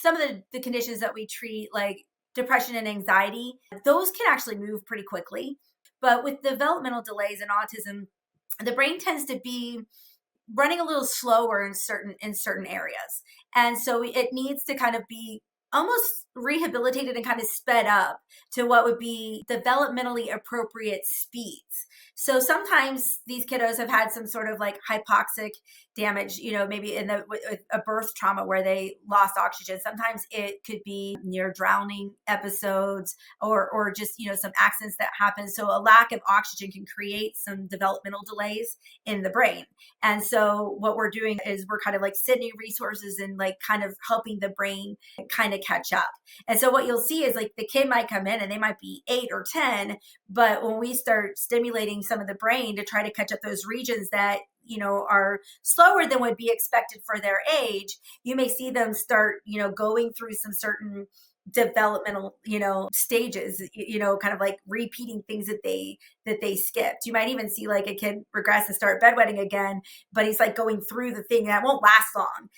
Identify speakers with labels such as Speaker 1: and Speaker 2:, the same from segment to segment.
Speaker 1: some of the conditions that we treat, like depression and anxiety, those can actually move pretty quickly. But with developmental delays in autism, the brain tends to be running a little slower in certain areas. And so it needs to kind of be almost rehabilitated and kind of sped up to what would be developmentally appropriate speeds. So sometimes these kiddos have had some sort of like hypoxic damage, maybe in a birth trauma where they lost oxygen. Sometimes it could be near drowning episodes or just, some accidents that happen. So a lack of oxygen can create some developmental delays in the brain. And so what we're doing is we're kind of like sending resources and like kind of helping the brain kind of catch up. And so what you'll see is like the kid might come in and they might be 8 or 10, but when we start stimulating some of the brain to try to catch up those regions that are slower than would be expected for their age, you may see them start, going through some certain developmental, stages, kind of like repeating things that they skipped. You might even see like a kid regress and start bedwetting again, but he's like going through the thing that won't last long,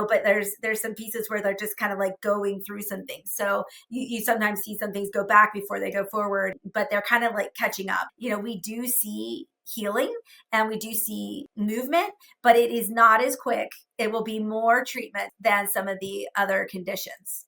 Speaker 1: but there's some pieces where they're just kind of like going through some things. So you sometimes see some things go back before they go forward, but they're kind of like catching up. We do see healing and we do see movement, but it is not as quick. It will be more treatment than some of the other conditions.